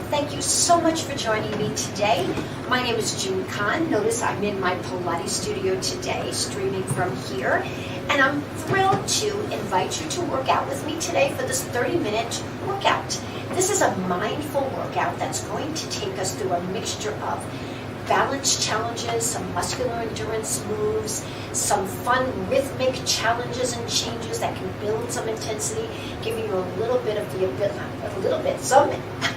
Thank you so much for joining me today. My name is June Khan. Notice I'm in my Pilates studio today, streaming from here. And I'm thrilled to invite you to work out with me today for this 30-minute workout. This is a mindful workout that's going to take us through a mixture of balance challenges, some muscular endurance moves, some fun rhythmic challenges and changes that can build some intensity, giving you a little bit of some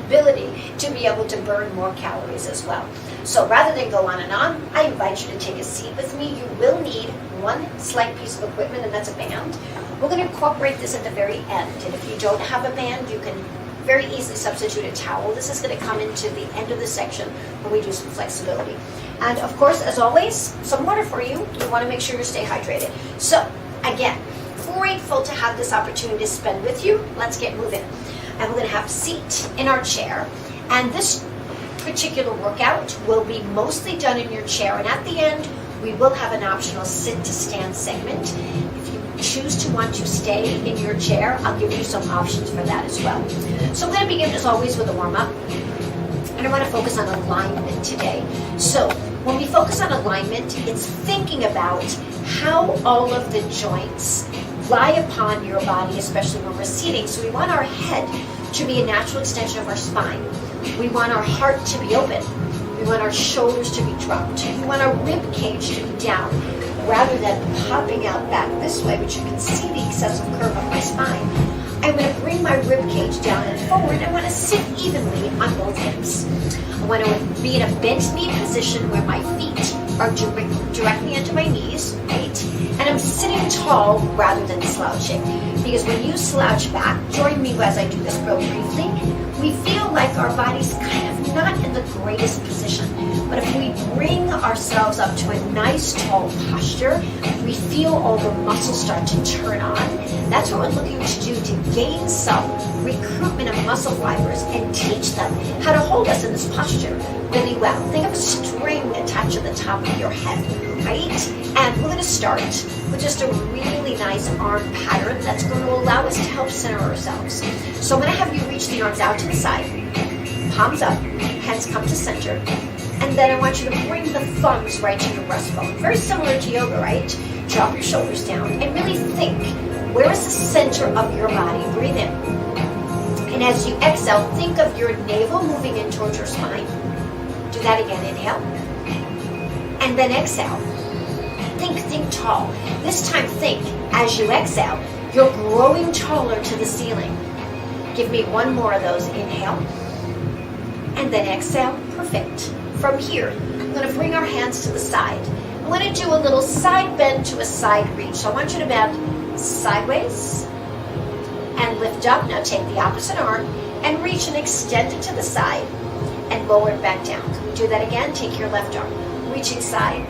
ability to be able to burn more calories as well. So rather than go on and on, I invite you to take a seat with me. You will need one slight piece of equipment, and that's a band. We're going to incorporate this at the very end, and if you don't have a band, you can very easily substitute a towel. This is going to come into the end of the section where we do some flexibility. And of course, as always, some water for you. You want to make sure you stay hydrated. So again, grateful to have this opportunity to spend with you. Let's get moving. And we're going to have a seat in our chair. And this particular workout will be mostly done in your chair. And at the end, we will have an optional sit to stand segment. If you choose to want to stay in your chair, I'll give you some options for that as well. So I'm going to begin as always with a warm-up. And I want to focus on alignment today. So when we focus on alignment, it's thinking about how all of the joints lie upon your body, especially when we're seating. So we want our head to be a natural extension of our spine. We want our heart to be open. We want our shoulders to be dropped. We want our rib cage to be down rather than popping out back this way, which you can see the excessive curve of my spine. I'm going to bring my rib cage down and forward. I want to sit evenly on both hips. I want to be in a bent knee position where my feet are directly into my knees, right? And I'm sitting tall rather than slouching. Because when you slouch back, join me as I do this real briefly, we feel like our body's kind of not in the greatest position. But if we bring ourselves up to a nice tall posture, we feel all the muscles start to turn on. That's what we're looking to do, to gain some recruitment of muscle fibers and teach them how to hold us in this posture really well. Think of a string attached to the top of your head, right? And we're going to start with just a really nice arm pattern that's going to allow us to help center ourselves. So I'm going to have you reach the arms out to the side, palms up, hands come to center, and then I want you to bring the thumbs right to your breastbone. Very similar to yoga, right? Drop your shoulders down and really think, where is the center of your body? Breathe in. And as you exhale, think of your navel moving in towards your spine. Do that again. Inhale. And then exhale. Think tall. This time think, as you exhale, you're growing taller to the ceiling. Give me one more of those. Inhale. And then exhale. Perfect. From here, I'm going to bring our hands to the side. I'm going to do a little side bend to a side reach. So I want you to bend sideways and lift up. Now take the opposite arm and reach and extend it to the side and lower it back down. Can we do that again? Take your left arm, reaching side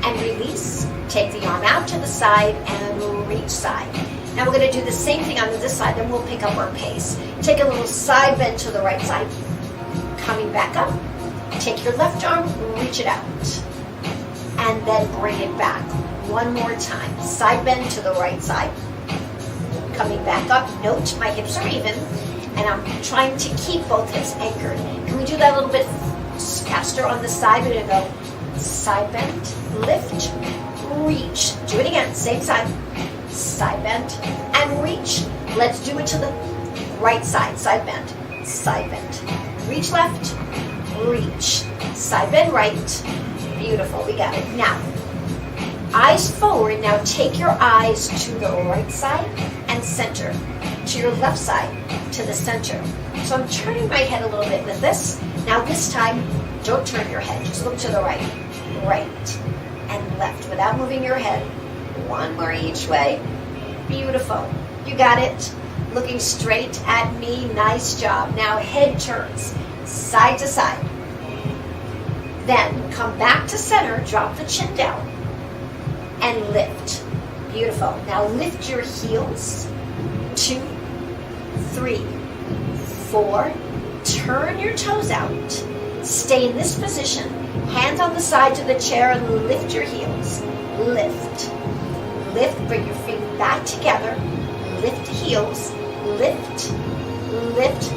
and release. Take the arm out to the side and reach side. Now we're going to do the same thing on this side, then we'll pick up our pace. Take a little side bend to the right side, coming back up. Take your left arm, reach it out, and then bring it back. One more time. Side bend to the right side, coming back up. Note my hips are even, and I'm trying to keep both hips anchored. Can we do that a little bit faster on the side? We're going to go side bend, lift, reach. Do it again, same side. Side bend and reach. Let's do it to the right side. Side bend, reach left, reach, side bend right. Beautiful, we got it. Now, eyes forward. Now take your eyes to the right side and center, to your left side, to the center. So I'm turning my head a little bit with this. Now this time, don't turn your head, just look to the right and left without moving your head. One more each way. Beautiful. You got it. Looking straight at me. Nice job. Now head turns side to side. Then come back to center. Drop the chin down and lift. Beautiful. Now lift your heels. 2, 3, 4. Turn your toes out. Stay in this position. Hands on the sides of the chair and lift your heels. Lift. Lift. Bring your feet back together. Lift the heels. Lift. Lift.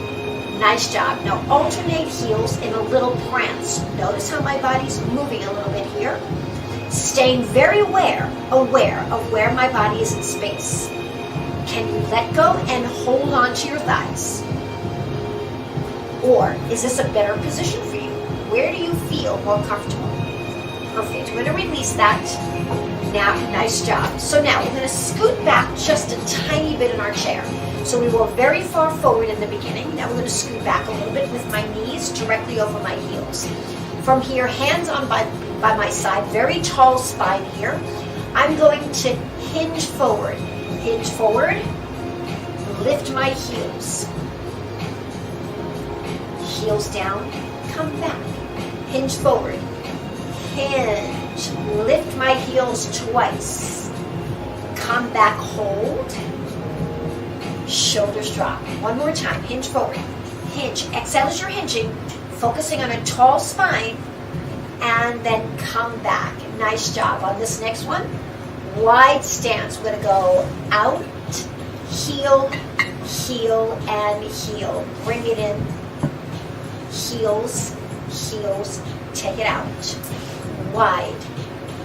Nice job. Now alternate heels in a little prance. Notice how my body's moving a little bit here. Staying very aware of where my body is in space. Can you let go and hold on to your thighs? Or is this a better position for you? Where do you feel more comfortable? Perfect. We're going to release that. Now, nice job. So now we're going to scoot back just a tiny bit in our chair. So we were very far forward in the beginning. Now we're going to scoot back a little bit with my knees directly over my heels. From here, hands on by my side, very tall spine here. I'm going to hinge forward, lift my heels. Heels down, come back, hinge forward, hinge, lift my heels twice, come back, hold, shoulders drop. One more time, hinge forward, hinge, exhale as you're hinging, focusing on a tall spine, and then come back. Nice job. On this next one, wide stance. We're going to go out, heel, heel, and heel. Bring it in. Heels, heels, take it out. Wide.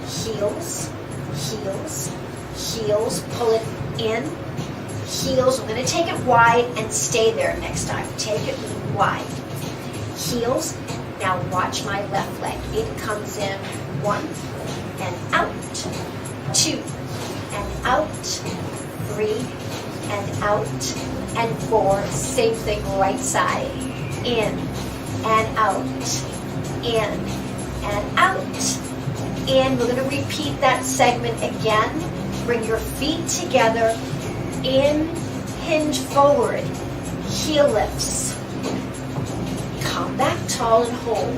Heels, heels, heels. Pull it in. Heels. We're going to take it wide and stay there next time. Take it wide. Heels. Now watch my left leg. It comes in 1 and out, 2 and out, 3 and out, and 4. Same thing, right side. In and out, in and out. In. We're going to repeat that segment again. Bring your feet together. In, hinge forward, heel lifts. Come back tall and hold.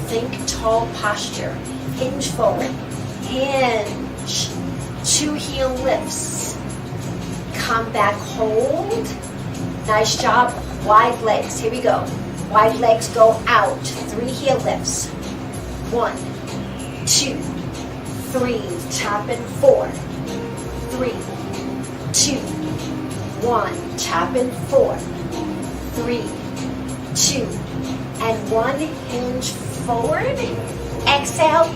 Think tall posture. Hinge forward. Hinge. 2 heel lifts. Come back, hold. Nice job. Wide legs. Here we go. Wide legs go out. 3 heel lifts. 1, 2, 3. Tap in 4. 3, 2, 1. Tap in 4. 3, 2, and 1. Hinge forward. Exhale.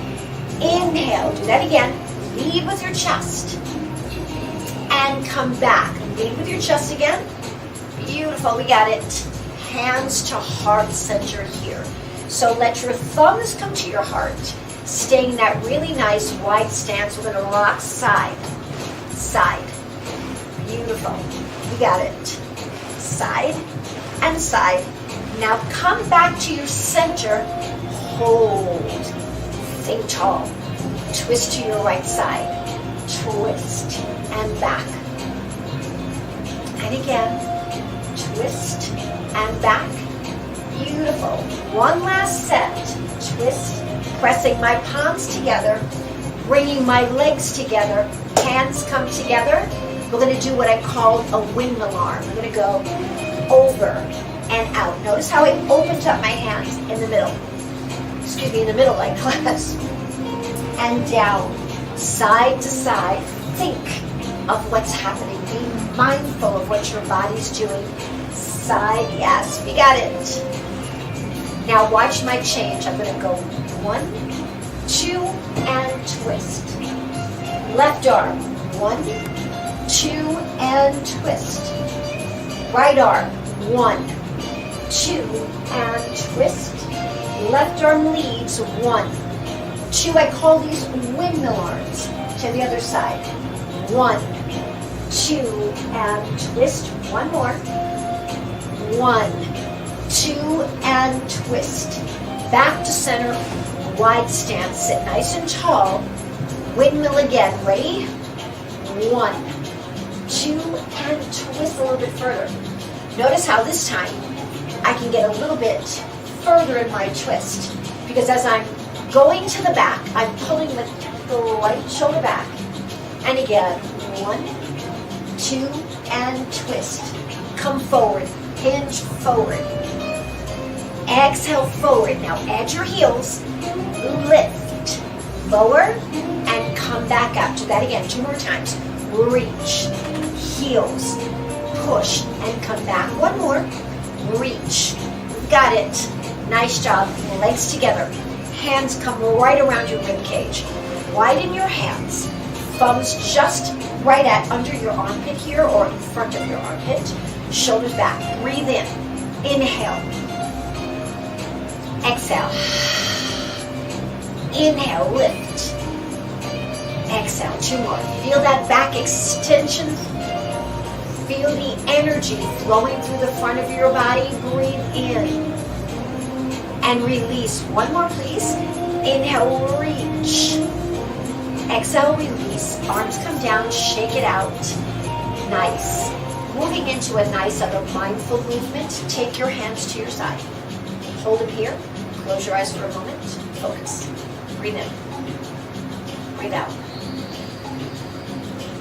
Inhale. Do that again. Lead with your chest. And come back. Lead with your chest again. Beautiful. We got it. Hands to heart center here. So let your thumbs come to your heart. Staying that really nice wide stance. We're going to rock side. Side. Beautiful. We got it. Side and side. Now come back to your center. Hold. Think tall. Twist to your right side. Twist and back. And again. Twist and back. Beautiful. One last set. Twist. Pressing my palms together. Bringing my legs together. Hands come together. We're going to do what I call a windmill arm. We're going to go over and out. Notice how it opens up my hands in the middle. Excuse me, in the middle like class. And down, side to side. Think of what's happening. Be mindful of what your body's doing. Side, yes, we got it. Now watch my change. I'm going to go 1, 2, and twist. Left arm, 1, 2, and twist. Right arm, 1, 2, and twist. Left arm leads, 1, 2. I call these windmill arms. To the other side. 1, 2, and twist. One more. 1, 2, and twist. Back to center. Wide stance. Sit nice and tall. Windmill again. Ready? 1, 2, and twist a little bit further. Notice how this time I can get a little bit further in my twist, because as I'm going to the back, I'm pulling with the right shoulder back. And again, 1, 2, and twist. Come forward, hinge forward. Exhale forward. Now edge your heels, lift, lower, and come back up. Do that again 2 more times. Reach, heels, push, and come back. One more. reach. Got it. Nice job. Legs together. Hands come right around your rib cage. Widen your hands. Thumbs just right at under your armpit here or in front of your armpit. Shoulders back. Breathe in. Inhale. Exhale. Inhale, lift. Exhale, 2 more. Feel that back extension. Feel the energy flowing through the front of your body. Breathe in. And release. 1 more, please. Inhale, reach. Exhale, release. Arms come down, shake it out. Nice. Moving into a nice other mindful movement. Take your hands to your side. Hold them here. Close your eyes for a moment. Focus. Breathe in. Breathe out.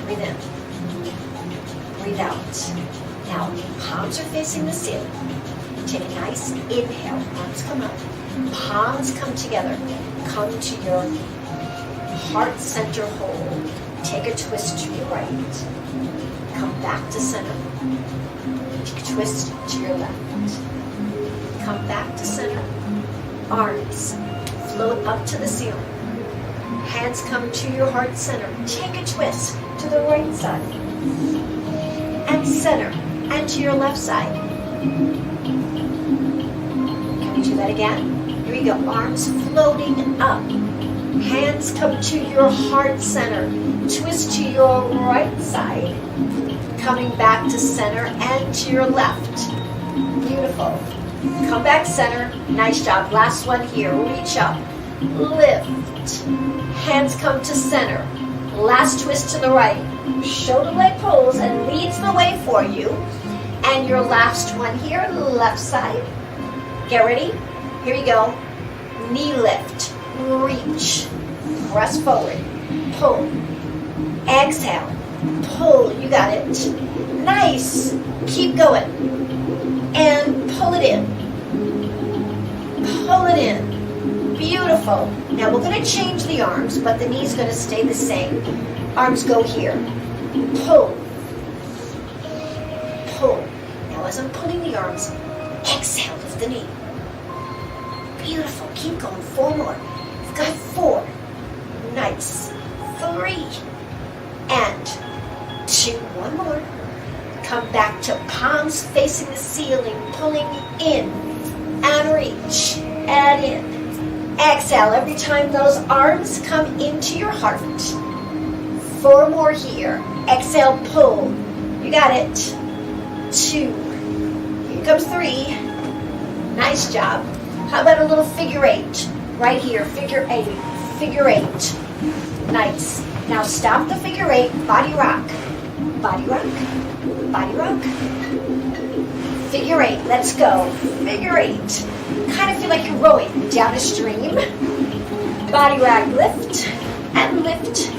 Breathe in. Breathe out. Now, palms are facing the ceiling. Take a nice inhale. Arms come up. Palms come together. Come to your heart center hold. Take a twist to your right. Come back to center. Take a twist to your left. Come back to center. Arms float up to the ceiling. Hands come to your heart center. Take a twist to the right side. And center. And to your left side. Can we do that again? Here we go. Arms floating up. Hands come to your heart center. Twist to your right side. Coming back to center and to your left. Beautiful. Come back center. Nice job. Last one here. Reach up. Lift. Hands come to center. Last twist to the right. Shoulder blade pulls and leads the way for you. And your last one here, left side. Get ready. Here we go. Knee lift. Reach. Press forward. Pull. Exhale. Pull. You got it. Nice. Keep going. And pull it in. Pull it in. Beautiful. Now we're going to change the arms, but the knee's going to stay the same. Arms go here. Pull. Pull. Now as I'm pulling the arms, exhale, lift the knee. Beautiful. Keep going. 4 more. You've got 4. Nice. 3. And 2. 1 more. Come back to palms facing the ceiling, pulling in and reach and in. Exhale every time those arms come into your heart. 4 more here. Exhale, pull. You got it. 2. Here comes 3. Nice job. How about a little figure 8? Right here, figure 8. Figure 8. Nice. Now stop the figure 8. Body rock. Body rock. Body rock. Figure 8. Let's go. Figure 8. Kind of feel like you're rowing down a stream. Body rock. Lift and lift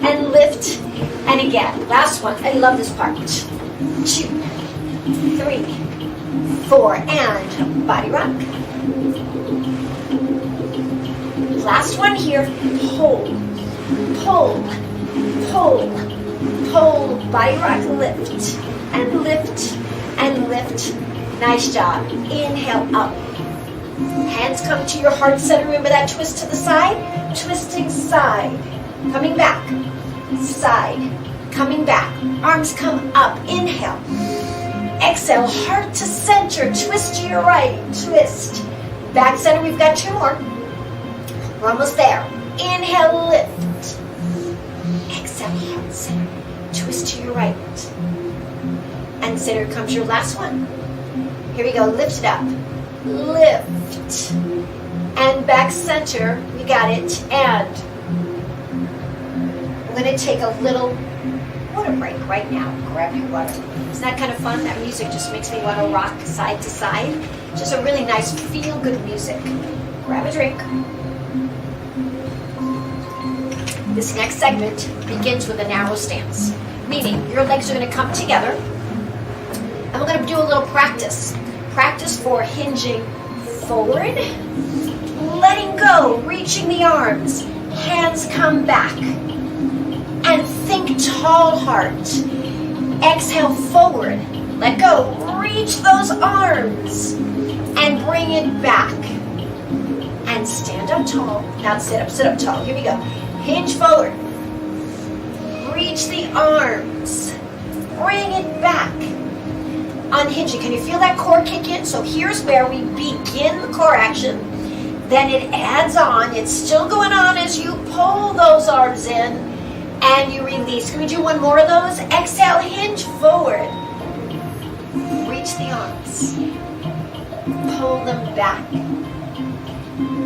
and lift. And again. Last one. I love this part. 2, 3, 4. And body rock. Last one here. Pull. Pull. Pull. Pull. Body rock. Lift. And lift. And lift. Nice job. Inhale up. Hands come to your heart center. Remember that twist to the side? Twisting side. Coming back. Side. Coming back. Arms come up. Inhale. Exhale. Heart to center. Twist to your right. Twist. Back center. We've got 2 more. We're almost there. Inhale. Lift. Exhale. Heart center. Twist to your right. And center comes your last one. Here we go. Lift it up. Lift. And back center. We got it. And we're going to take a little water break right now. Grab your water. Isn't that kind of fun? That music just makes me want to rock side to side. Just a really nice feel-good music. Grab a drink. This next segment begins with a narrow stance, meaning your legs are going to come together, and we're going to do a little practice. Practice for hinging forward, letting go, reaching the arms, hands come back, and think tall heart. Exhale forward, Let go. Reach those arms and bring it back. And stand up tall. Now sit up tall. Here we go. Hinge forward. Reach the arms. Bring it back. Unhinging. Can you feel that core kick in? So here's where we begin the core action. Then it adds on. It's still going on as you pull those arms in and you release. Can we do one more of those? Exhale, hinge forward. Reach the arms. Pull them back.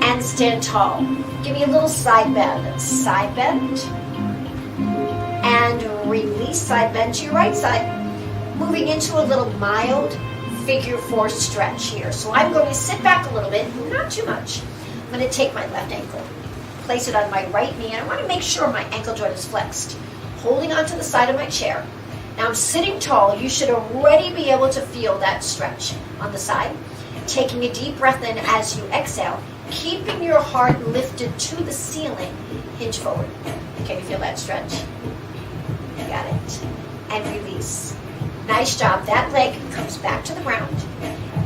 And stand tall. Give me a little side bend. Side bend. And release. Side bend to your right side. Moving into a little mild figure 4 stretch here. So I'm going to sit back a little bit, not too much. I'm going to take my left ankle, place it on my right knee, and I want to make sure my ankle joint is flexed. Holding onto the side of my chair. Now I'm sitting tall. You should already be able to feel that stretch on the side. Taking a deep breath in as you exhale, keeping your heart lifted to the ceiling. Hinge forward. Can you feel that stretch? You got it. And release. Nice job. That leg comes back to the ground.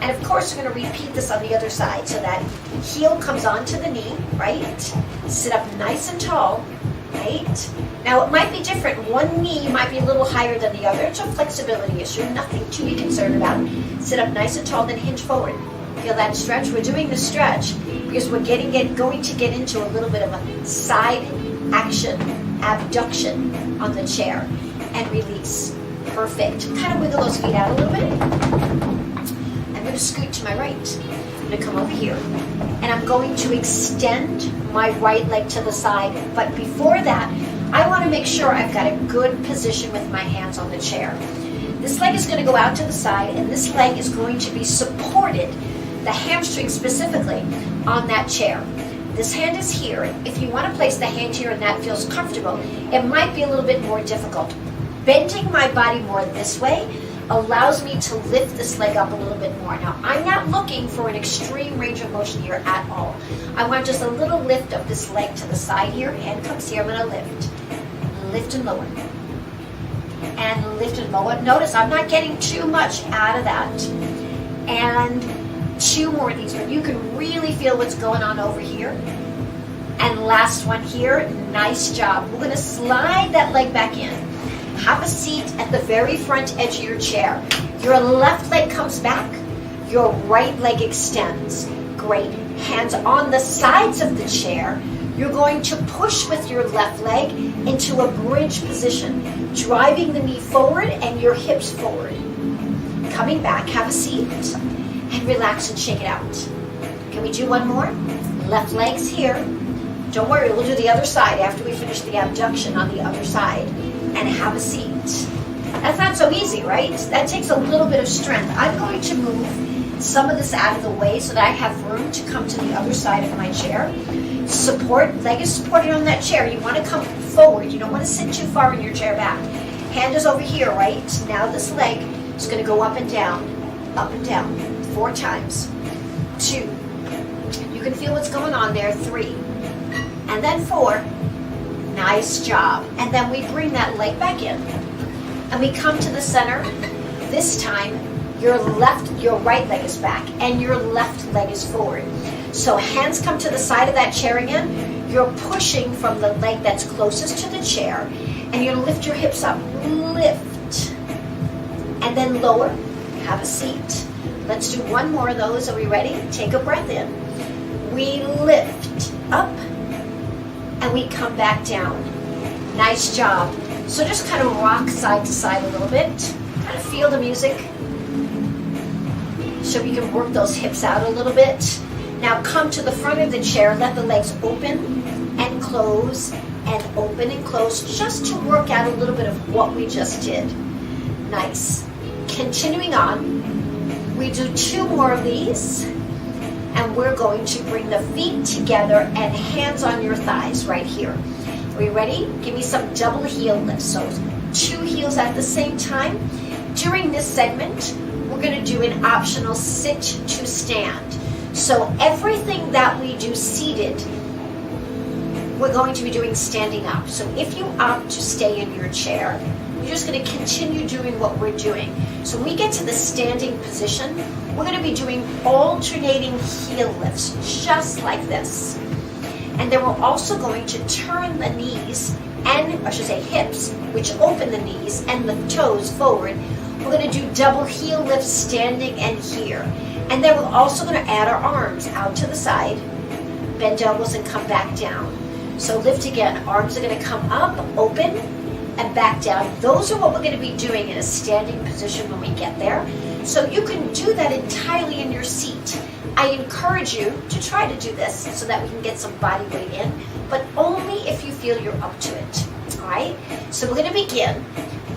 And of course, we're going to repeat this on the other side. So that heel comes onto the knee, right? Sit up nice and tall, right? Now, it might be different. One knee might be a little higher than the other. It's a flexibility issue. Nothing to be concerned about. Sit up nice and tall, then hinge forward. Feel that stretch? We're doing the stretch because we're going to get into a little bit of a side action, abduction on the chair. And release. Perfect. Kind of wiggle those feet out a little bit. I'm going to scoot to my right. I'm going to come over here. And I'm going to extend my right leg to the side. But before that, I want to make sure I've got a good position with my hands on the chair. This leg is going to go out to the side, and this leg is going to be supported, the hamstring specifically, on that chair. This hand is here. If you want to place the hand here and that feels comfortable, it might be a little bit more difficult. Bending my body more this way allows me to lift this leg up a little bit more. Now, I'm not looking for an extreme range of motion here at all. I want just a little lift of this leg to the side here. Hand comes here. I'm going to lift. Lift and lower. And lift and lower. Notice I'm not getting too much out of that. And 2 more of these, but you can really feel what's going on over here. And last one here. Nice job. We're going to slide that leg back in. Have a seat at the very front edge of your chair. Your left leg comes back. Your right leg extends. Great. Hands on the sides of the chair. You're going to push with your left leg into a bridge position, driving the knee forward and your hips forward. Coming back, have a seat, and relax and shake it out. Can we do one more? Left leg's here. Don't worry, we'll do the other side after we finish the abduction on the other side. And have a seat. That's not so easy, right? That takes a little bit of strength. I'm going to move some of this out of the way so that I have room to come to the other side of my chair. Support, leg is supported on that chair. You want to come forward. You don't want to sit too far in your chair back. Hand is over here, right? Now this leg is going to go up and down, 4 times. 2. You can feel what's going on there. 3. And then 4. Nice job. And then we bring that leg back in. And we come to the center. This time, your right leg is back and your left leg is forward. So hands come to the side of that chair again. You're pushing from the leg that's closest to the chair. And you're going to lift your hips up. Lift. And then lower. Have a seat. Let's do one more of those. Are we ready? Take a breath in. We lift up. And we come back down. Nice job. So just kind of rock side to side a little bit. Kind of feel the music. So we can work those hips out a little bit. Now come to the front of the chair. Let the legs open and close and open and close, just to work out a little bit of what we just did. Nice. Continuing on, we do 2 more of these. And we're going to bring the feet together and hands on your thighs right here. Are we ready? Give me some double heel lifts. So 2 heels at the same time. During this segment, we're going to do an optional sit to stand. So everything that we do seated, we're going to be doing standing up. So if you opt to stay in your chair, You're just going to continue doing what we're doing. So when we get to the standing position, we're going to be doing alternating heel lifts, just like this. And then we're also going to turn the knees, and I should say hips, which open the knees, and the toes forward. We're going to do double heel lifts standing and here. And then we're also going to add our arms out to the side, bend elbows and come back down. So lift again, arms are going to come up, open, and back down. Those are what we're going to be doing in a standing position when we get there. So you can do that entirely in your seat. I encourage you to try to do this so that we can get some body weight in, but only if you feel you're up to it. All right? So we're going to begin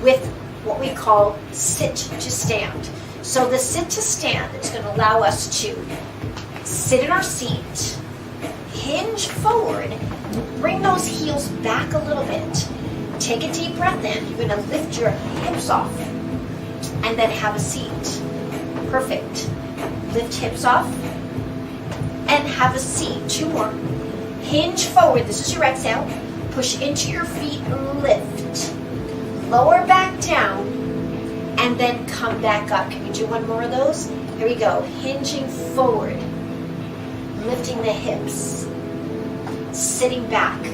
with what we call sit to stand. So the sit to stand is going to allow us to sit in our seat, hinge forward, bring those heels back a little bit. Take a deep breath in. You're going to lift your hips off and then have a seat. Perfect. Lift hips off and have a seat. 2 more. Hinge forward. This is your exhale. Push into your feet, lift. Lower back down and then come back up. Can we do 1 more of those? Here we go. Hinging forward. Lifting the hips. Sitting back.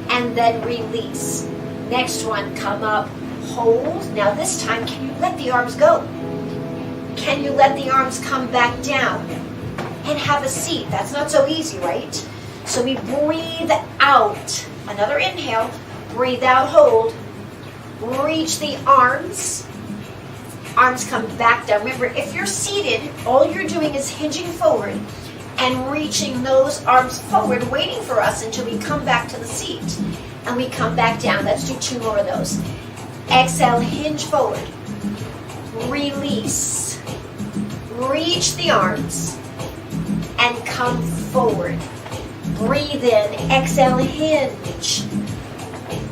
And then release. Next one, come up, hold. Now this time, can you let the arms go? Can you let the arms come back down? And have a seat. That's not so easy, right? So we breathe out. Another inhale. Breathe out, hold. Reach the arms. Arms come back down. Remember, if you're seated, all you're doing is hinging forward and reaching those arms forward, waiting for us until we come back to the seat. And we come back down. Let's do 2 more of those. Exhale, hinge forward. Release. Reach the arms. And come forward. Breathe in. Exhale, hinge.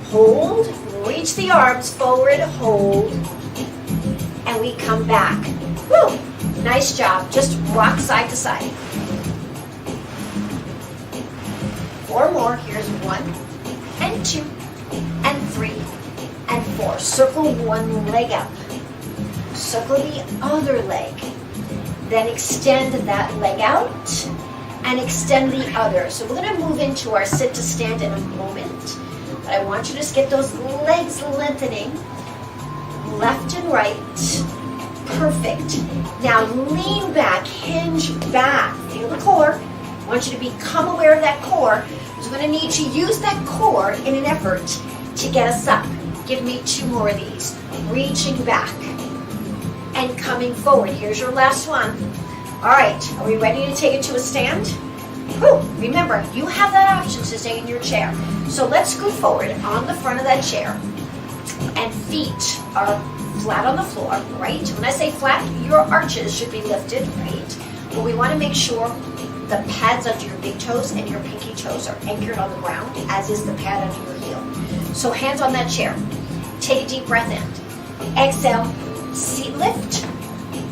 Hold. Reach the arms forward. Hold. And we come back. Woo! Nice job. Just rock side to side. 4 more. Here's 1, and 2, and 3, and 4. Circle one leg up. Circle the other leg. Then extend that leg out and extend the other. So we're going to move into our sit to stand in a moment. But I want you to just get those legs lengthening. Left and right. Perfect. Now lean back, hinge back. Feel the core. I want you to become aware of that core. So we're going to need to use that core in an effort to get us up. Give me 2 more of these. Reaching back and coming forward. Here's your last one. All right, are we ready to take it to a stand? Whew. Remember, you have that option to stay in your chair. So let's scoot forward on the front of that chair. And feet are flat on the floor, right? When I say flat, your arches should be lifted, right? But we want to make sure the pads under your big toes and your pinky toes are anchored on the ground, as is the pad under your heel. So hands on that chair. Take a deep breath in. Exhale, seat lift,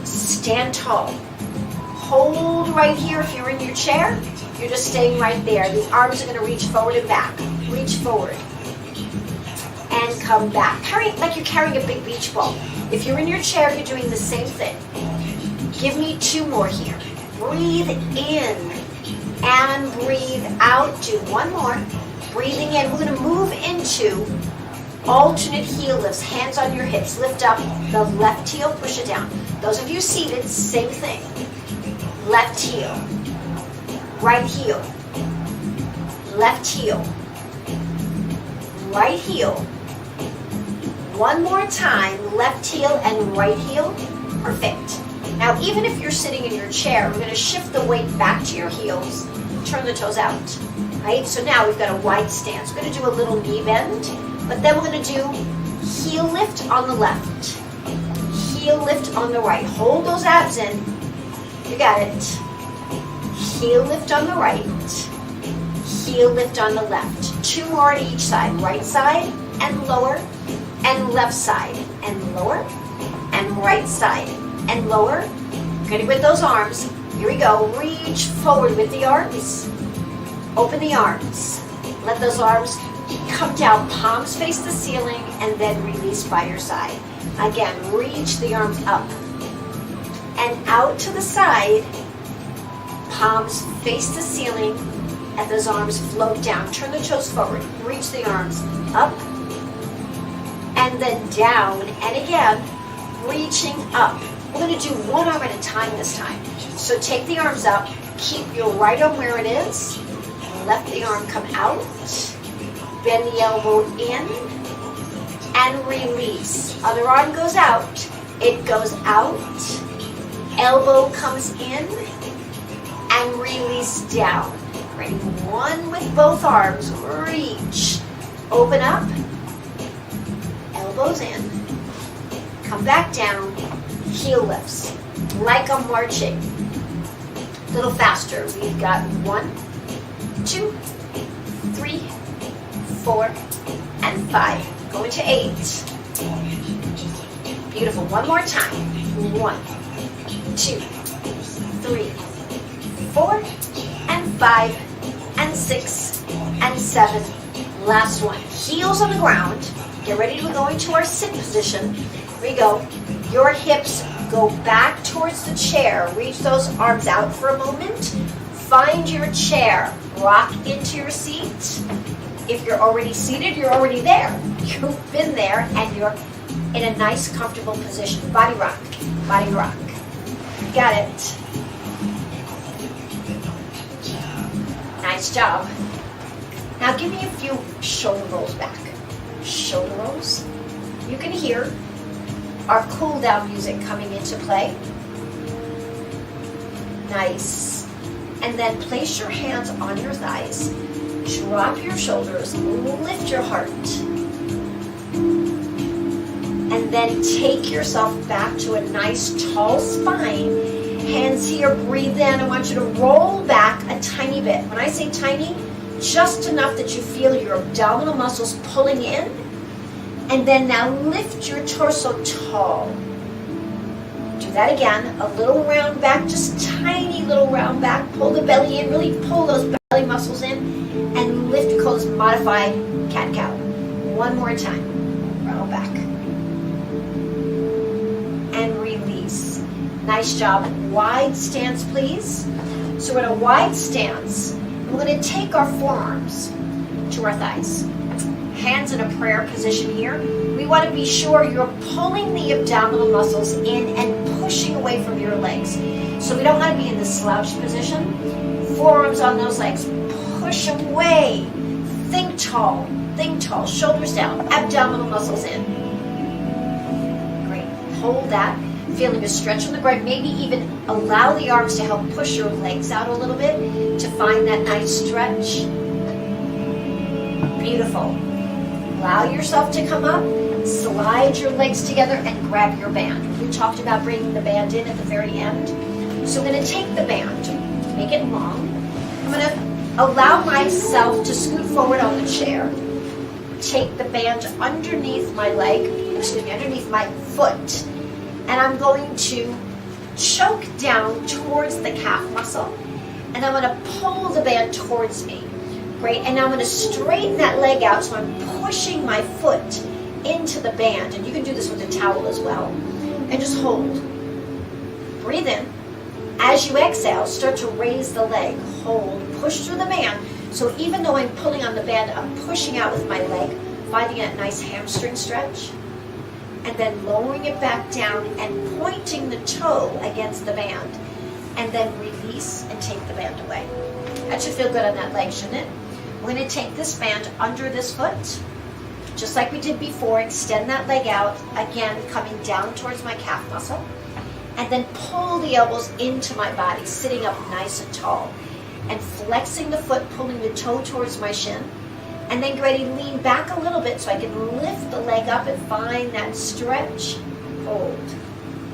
stand tall. Hold right here if you're in your chair. You're just staying right there. The arms are going to reach forward and back. Reach forward. And come back. Carry like you're carrying a big beach ball. If you're in your chair, you're doing the same thing. Give me 2 more here. Breathe in and breathe out. Do 1 more. Breathing in. We're going to move into alternate heel lifts. Hands on your hips. Lift up the left heel. Push it down. Those of you seated, same thing. Left heel. Right heel. Left heel. Right heel. 1 more time. Left heel and right heel. Perfect. Now, even if you're sitting in your chair, we're going to shift the weight back to your heels. Turn the toes out. Right? So now we've got a wide stance. We're going to do a little knee bend, but then we're going to do heel lift on the left. Heel lift on the right. Hold those abs in. You got it. Heel lift on the right. Heel lift on the left. 2 more to each side. Right side and lower, and left side and lower, and right side and lower. Good with those arms. Here we go. Reach forward with the arms. Open the arms. Let those arms Come down, palms face the ceiling, and then release by your side. Again, reach the arms up and out to the side. Palms face the ceiling, and those arms float down. Turn the toes forward. Reach the arms up and then down. And again, reaching up. We're going to do one arm at a time this time. So take the arms up. Keep your right arm where it is. Let the arm come out. Bend the elbow in and release. Other arm goes out. It goes out. Elbow comes in and release down. Ready? One with both arms. Reach. Open up. Elbows in. Come back down. Heel lifts. Like I'm marching. A little faster. We've got 1, 2, 3, 4, and 5. Going to 8. Beautiful. One more time. 1, 2, 3, 4, and 5, and 6, and 7. Last one. Heels on the ground. Get ready to go into our sit position. Here we go. Your hips go back towards the chair. Reach those arms out for a moment. Find your chair. Rock into your seat. If you're already seated, you're already there. You've been there and you're in a nice, comfortable position. Body rock. Body rock. Got it. Nice job. Now give me a few shoulder rolls back. Shoulder rolls. You can hear our cool down music coming into play. Nice. And then place your hands on your thighs. Drop your shoulders. Lift your heart. And then take yourself back to a nice tall spine. Hands here, breathe in. I want you to roll back a tiny bit. When I say tiny, just enough that you feel your abdominal muscles pulling in. And then now lift your torso tall. Do that again. A little round back, just tiny little round back. Pull the belly in, really pull those belly muscles in. And lift, we call this modified cat-cow. One more time. Roll back. And release. Nice job. Wide stance, please. So we're in a wide stance. We're going to take our forearms to our thighs. Hands in a prayer position here. We want to be sure you're pulling the abdominal muscles in and pushing away from your legs. So we don't want to be in the slouch position. Forearms on those legs. Push away. Think tall. Think tall. Shoulders down. Abdominal muscles in. Great. Hold that. Feeling a stretch on the ground. Maybe even allow the arms to help push your legs out a little bit to find that nice stretch. Beautiful. Allow yourself to come up. Slide your legs together and grab your band. We talked about bringing the band in at the very end. So I'm going to take the band, make it long. I'm going to allow myself to scoot forward on the chair. Take the band underneath my leg, underneath my foot. And I'm going to choke down towards the calf muscle. And I'm going to pull the band towards me. Great. And now I'm going to straighten that leg out so I'm pushing my foot into the band. And you can do this with a towel as well. And just hold. Breathe in. As you exhale, start to raise the leg. Hold. Push through the band. So even though I'm pulling on the band, I'm pushing out with my leg, finding that nice hamstring stretch. And then lowering it back down and pointing the toe against the band. And then release and take the band away. That should feel good on that leg, shouldn't it? We're going to take this band under this foot. Just like we did before, extend that leg out. Again, coming down towards my calf muscle. And then pull the elbows into my body, sitting up nice and tall. And flexing the foot, pulling the toe towards my shin. And then get ready to lean back a little bit so I can lift the leg up and find that stretch. Hold.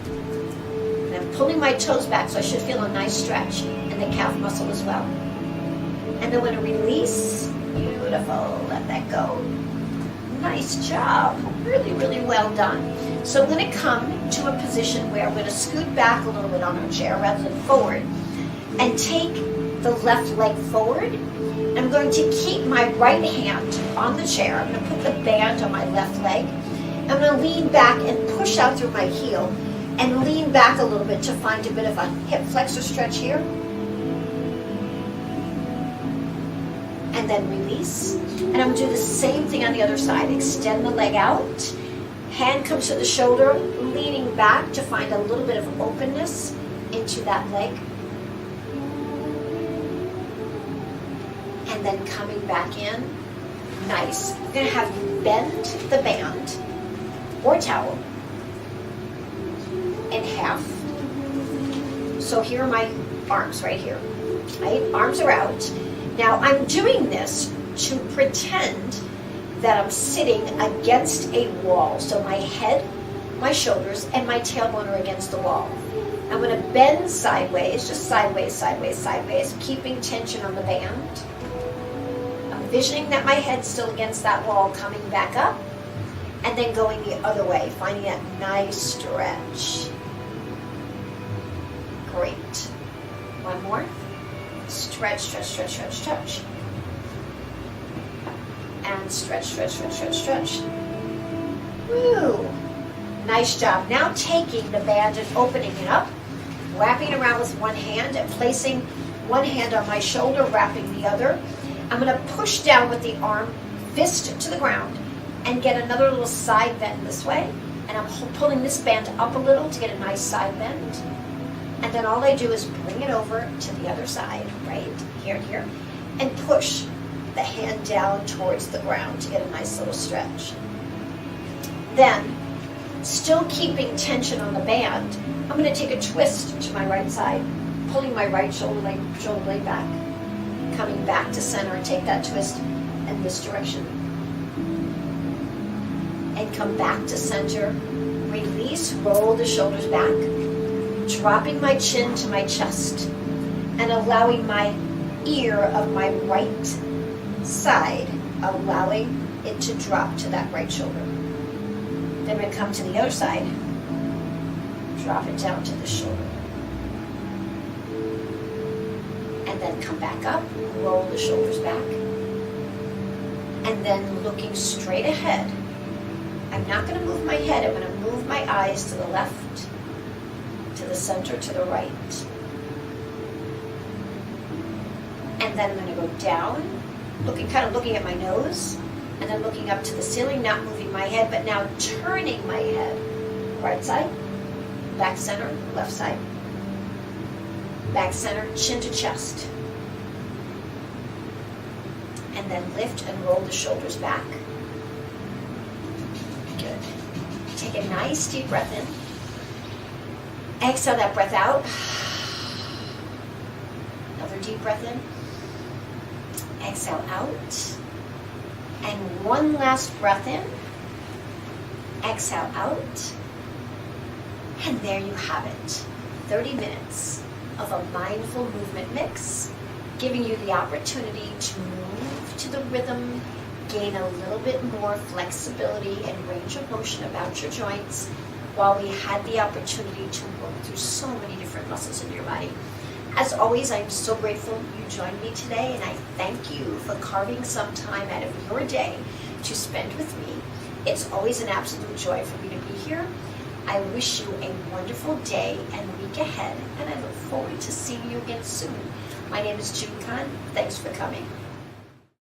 And I'm pulling my toes back so I should feel a nice stretch in the calf muscle as well. And then when I release, beautiful, let that go. Nice job. Really, really well done. So I'm going to come to a position where I'm going to scoot back a little bit on our chair rather than forward and take the left leg forward. I'm going to keep my right hand on the chair. I'm going to put the band on my left leg. I'm going to lean back and push out through my heel and lean back a little bit to find a bit of a hip flexor stretch here. And then release. And I'm going to do the same thing on the other side. Extend the leg out. Hand comes to the shoulder, leaning back to find a little bit of openness into that leg. And then coming back in. Nice. I'm going to have you bend the band or towel in half. So here are my arms right here. Right? Arms are out. Now I'm doing this to pretend that I'm sitting against a wall. So my head, my shoulders, and my tailbone are against the wall. I'm going to bend sideways, just sideways, sideways, sideways, keeping tension on the band. I'm envisioning that my head's still against that wall, coming back up, and then going the other way, finding that nice stretch. Great. One more. Stretch, stretch, stretch, stretch, stretch. And stretch, stretch, stretch, stretch, stretch. Woo! Nice job. Now taking the band and opening it up, wrapping around with one hand and placing one hand on my shoulder, wrapping the other. I'm going to push down with the arm, fist to the ground, and get another little side bend this way. And I'm pulling this band up a little to get a nice side bend. And then all I do is bring it over to the other side, right here and here, and push the hand down towards the ground to get a nice little stretch. Then, still keeping tension on the band, I'm going to take a twist to my right side, pulling my right shoulder blade back, coming back to center and take that twist in this direction. And come back to center, release, roll the shoulders back, dropping my chin to my chest and allowing my ear of my right side, allowing it to drop to that right shoulder. Then we come to the other side, drop it down to the shoulder. And then come back up, roll the shoulders back. And then looking straight ahead. I'm not going to move my head, I'm going to move my eyes to the left, to the center, to the right. And then I'm going to go down, kind of looking at my nose, and then looking up to the ceiling, not moving my head, but now turning my head. Right side, back center, left side. Back center, chin to chest. And then lift and roll the shoulders back. Good. Take a nice deep breath in. Exhale that breath out. Another deep breath in. Exhale out. And one last breath in. Exhale out. And there you have it. 30 minutes of a mindful movement mix, giving you the opportunity to move to the rhythm, gain a little bit more flexibility and range of motion about your joints, while we had the opportunity to work through so many different muscles in your body. As always, I'm so grateful you joined me today, and I thank you for carving some time out of your day to spend with me. It's always an absolute joy for me to be here. I wish you a wonderful day and week ahead, and I look forward to seeing you again soon. My name is June Khan. Thanks for coming.